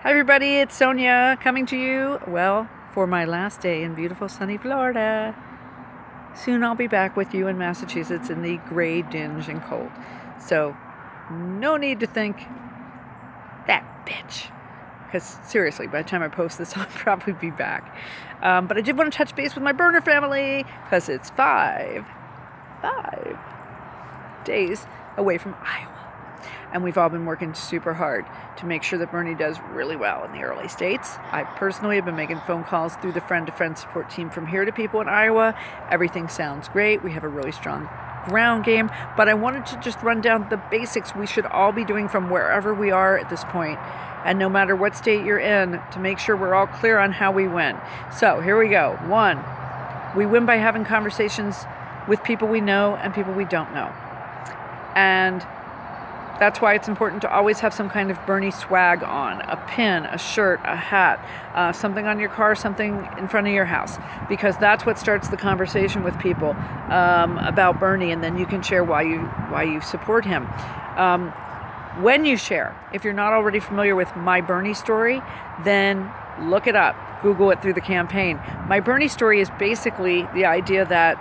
Hi everybody, it's Sonia coming to you, well, for my last day in beautiful sunny Florida. Soon I'll be back with you in Massachusetts in the gray, dinge, and cold. So, no need to think, that bitch. Because seriously, by the time I post this, I'll probably be back. But I did want to touch base with my burner family, because it's five days away from Iowa. And we've all been working super hard to make sure that Bernie does really well in the early states. I personally have been making phone calls through the friend-to-friend support team from here to people in Iowa. Everything sounds great. We have a really strong ground game. But I wanted to just run down the basics we should all be doing from wherever we are at this point, and no matter what state you're in, to make sure we're all clear on how we win. So here we go. 1, we win by having conversations with people we know and people we don't know. And that's why it's important to always have some kind of Bernie swag on, a pin, a shirt, a hat, something on your car, something in front of your house, because that's what starts the conversation with people about Bernie, and then you can share why you support him. When you share, if you're not already familiar with My Bernie Story, then look it up, Google it through the campaign. My Bernie Story is basically the idea that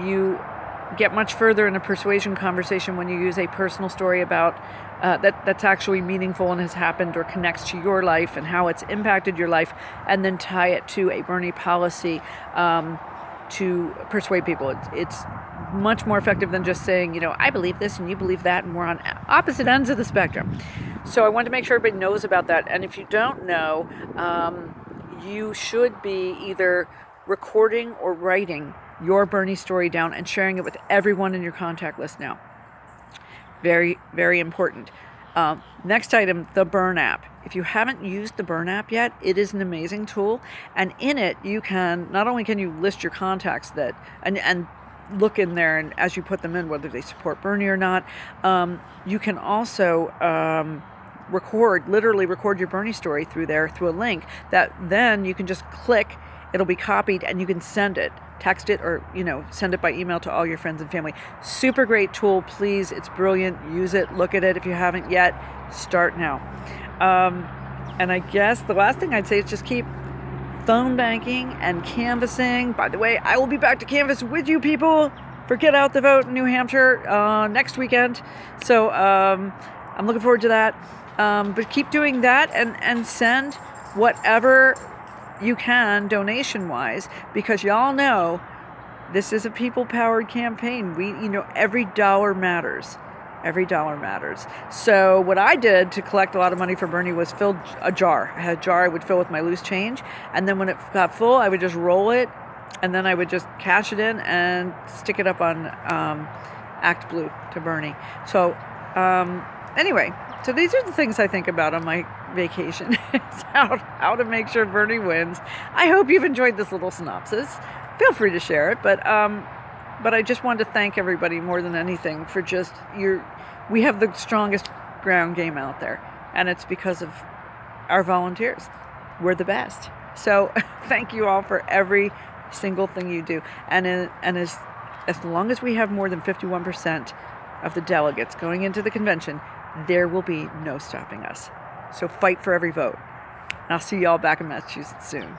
you get much further in a persuasion conversation when you use a personal story about that's actually meaningful and has happened or connects to your life and how it's impacted your life, and then tie it to a Bernie policy to persuade people. It's much more effective than just saying, I believe this and you believe that, and we're on opposite ends of the spectrum. So I want to make sure everybody knows about that. And if you don't know, you should be either recording or writing your Bernie story down and sharing it with everyone in your contact list now. Very, very important. Next item, the Burn app. If you haven't used the Burn app yet, it is an amazing tool. And in it, you can, not only can you list your contacts and look in there, and as you put them in, whether they support Bernie or not, you can also literally record your Bernie story through a link that then you can just click. It'll be copied and you can send it, text it, or send it by email to all your friends and family. Super great tool. Please, it's brilliant. Use it. Look at it. If you haven't yet, start now. And I guess the last thing I'd say is just keep phone banking and canvassing. By the way, I will be back to canvass with you people for Get Out the Vote in New Hampshire next weekend. So I'm looking forward to that. But keep doing that and send whatever you can donation-wise, because y'all know this is a people-powered campaign. Every dollar matters. Every dollar matters. So what I did to collect a lot of money for Bernie was fill a jar. I had a jar I would fill with my loose change, and then when it got full, I would just roll it, and then I would just cash it in and stick it up on Act Blue to Bernie. So anyway, so these are the things I think about on my vacation. It's how to make sure Bernie wins. I hope you've enjoyed this little synopsis. Feel free to share it, but I just wanted to thank everybody more than anything for just we have the strongest ground game out there, and it's because of our volunteers. We're the best. So thank you all for every single thing you do. And as long as we have more than 51% of the delegates going into the convention, there will be no stopping us. So fight for every vote. And I'll see you all back in Massachusetts soon.